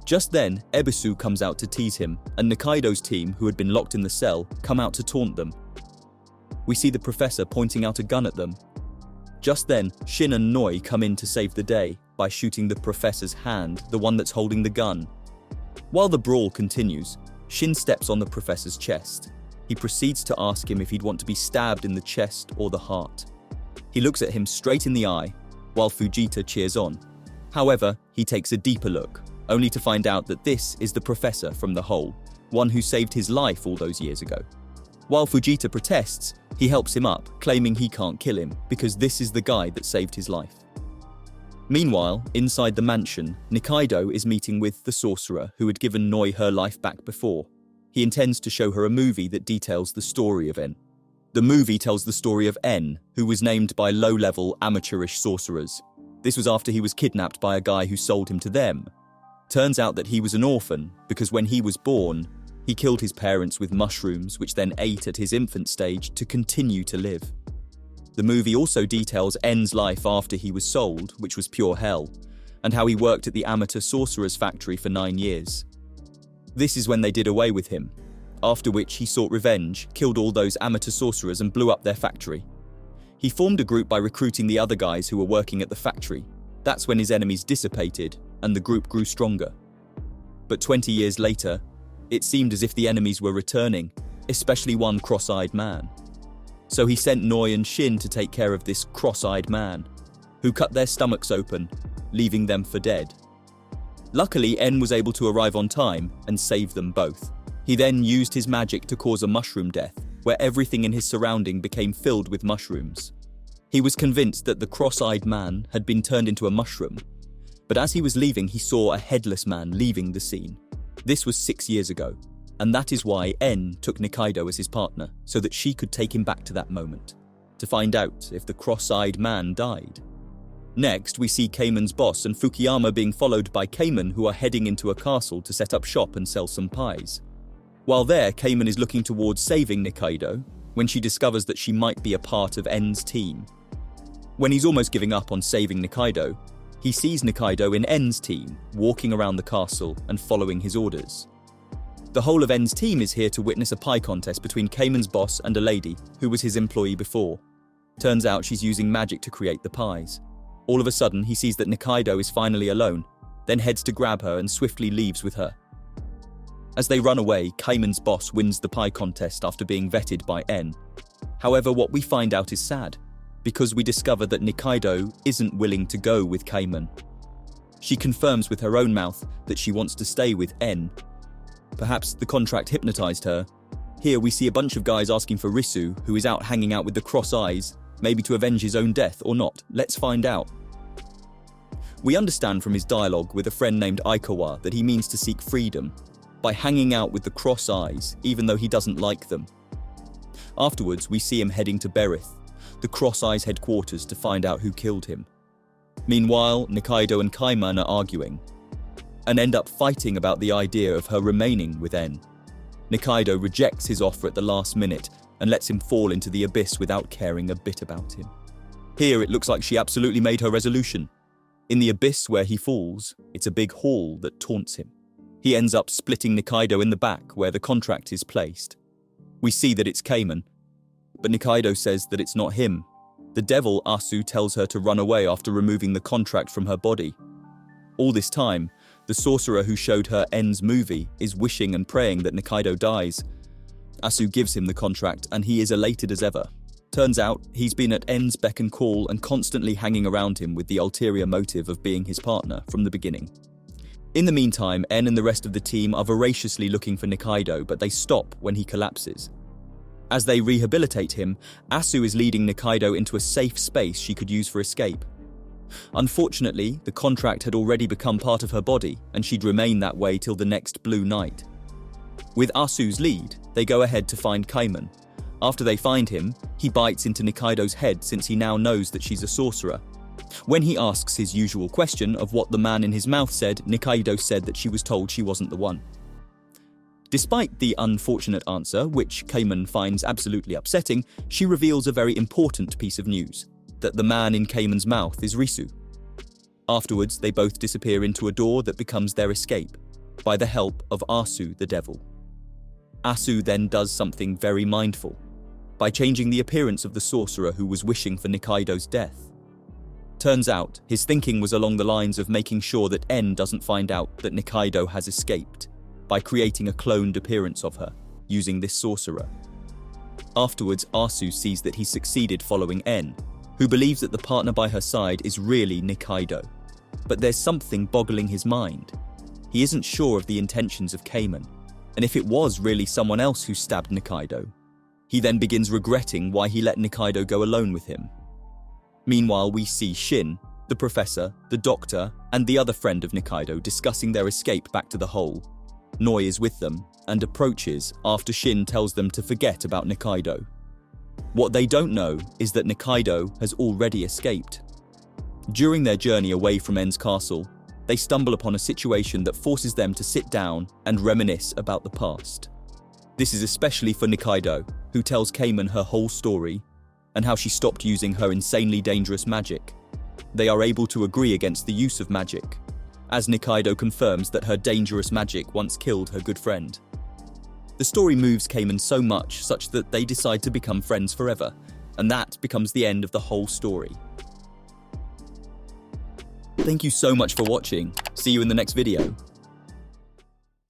Just then, Ebisu comes out to tease him, and Nikaido's team, who had been locked in the cell, come out to taunt them. We see the professor pointing out a gun at them. Just then, Shin and Noi come in to save the day by shooting the professor's hand, the one that's holding the gun. While the brawl continues, Shin steps on the professor's chest. He proceeds to ask him if he'd want to be stabbed in the chest or the heart. He looks at him straight in the eye, while Fujita cheers on. However, he takes a deeper look, only to find out that this is the professor from the hole, one who saved his life all those years ago. While Fujita protests, he helps him up, claiming he can't kill him because this is the guy that saved his life. Meanwhile, inside the mansion, Nikaido is meeting with the sorcerer who had given Noi her life back before. He intends to show her a movie that details the story of En. The movie tells the story of En, who was named by low-level, amateurish sorcerers. This was after he was kidnapped by a guy who sold him to them. Turns out that he was an orphan because when he was born, he killed his parents with mushrooms, which then ate at his infant stage to continue to live. The movie also details En's life after he was sold, which was pure hell, and how he worked at the amateur sorcerer's factory for 9 years. This is when they did away with him, after which he sought revenge, killed all those amateur sorcerers and blew up their factory. He formed a group by recruiting the other guys who were working at the factory. That's when his enemies dissipated and the group grew stronger. But 20 years later, it seemed as if the enemies were returning, especially one cross-eyed man. So he sent Noi and Shin to take care of this cross-eyed man, who cut their stomachs open, leaving them for dead. Luckily, En was able to arrive on time and save them both. He then used his magic to cause a mushroom death, where everything in his surrounding became filled with mushrooms. He was convinced that the cross-eyed man had been turned into a mushroom, but as he was leaving, he saw a headless man leaving the scene. This was 6 years ago, and that is why En took Nikaido as his partner, so that she could take him back to that moment, to find out if the cross-eyed man died. Next, we see Caiman's boss and Fukuyama being followed by Caiman, who are heading into a castle to set up shop and sell some pies. While there, Caiman is looking towards saving Nikaido, when she discovers that she might be a part of En's team. When he's almost giving up on saving Nikaido, he sees Nikaido in En's team, walking around the castle and following his orders. The whole of En's team is here to witness a pie contest between Caiman's boss and a lady who was his employee before. Turns out she's using magic to create the pies. All of a sudden, he sees that Nikaido is finally alone, then heads to grab her and swiftly leaves with her. As they run away, Caiman's boss wins the pie contest after being vetted by En. However, what we find out is sad, because we discover that Nikaido isn't willing to go with Caiman. She confirms with her own mouth that she wants to stay with En. Perhaps the contract hypnotized her. Here we see a bunch of guys asking for Risu, who is out hanging out with the cross eyes, maybe to avenge his own death or not. Let's find out. We understand from his dialogue with a friend named Aikawa that he means to seek freedom by hanging out with the cross eyes, even though he doesn't like them. Afterwards, we see him heading to Berith, the cross eyes headquarters, to find out who killed him. Meanwhile, Nikaido and Caiman are arguing and end up fighting about the idea of her remaining with En. Nikaido rejects his offer at the last minute and lets him fall into the abyss without caring a bit about him. Here it looks like she absolutely made her resolution. In the abyss where he falls, it's a big hall that taunts him. He ends up splitting Nikaido in the back where the contract is placed. We see that it's Caiman, but Nikaido says that it's not him. The devil Asu tells her to run away after removing the contract from her body. All this time, the sorcerer who showed her En's movie is wishing and praying that Nikaido dies. Asu gives him the contract and he is elated as ever. Turns out, he's been at En's beck and call and constantly hanging around him with the ulterior motive of being his partner from the beginning. In the meantime, En and the rest of the team are voraciously looking for Nikaido, but they stop when he collapses. As they rehabilitate him, Asu is leading Nikaido into a safe space she could use for escape. Unfortunately, the contract had already become part of her body, and she'd remain that way till the next blue night. With Asu's lead, they go ahead to find Caiman. After they find him, he bites into Nikaido's head since he now knows that she's a sorcerer. When he asks his usual question of what the man in his mouth said, Nikaido said that she was told she wasn't the one. Despite the unfortunate answer, which Caiman finds absolutely upsetting, she reveals a very important piece of news, that the man in Caiman's mouth is Risu. Afterwards, they both disappear into a door that becomes their escape, by the help of Asu the devil. Asu then does something very mindful, by changing the appearance of the sorcerer who was wishing for Nikaido's death. Turns out, his thinking was along the lines of making sure that En doesn't find out that Nikaido has escaped, by creating a cloned appearance of her, using this sorcerer. Afterwards, Asu sees that he succeeded following En, who believes that the partner by her side is really Nikaido. But there's something boggling his mind. He isn't sure of the intentions of Caiman, and if it was really someone else who stabbed Nikaido. He then begins regretting why he let Nikaido go alone with him. Meanwhile, we see Shin, the professor, the doctor, and the other friend of Nikaido discussing their escape back to the hole. Noi is with them, and approaches after Shin tells them to forget about Nikaido. What they don't know is that Nikaido has already escaped. During their journey away from En's castle, they stumble upon a situation that forces them to sit down and reminisce about the past. This is especially for Nikaido, who tells Caiman her whole story and how she stopped using her insanely dangerous magic. They are able to agree against the use of magic, as Nikaido confirms that her dangerous magic once killed her good friend. The story moves Caiman so much such that they decide to become friends forever, and that becomes the end of the whole story. Thank you so much for watching. See you in the next video.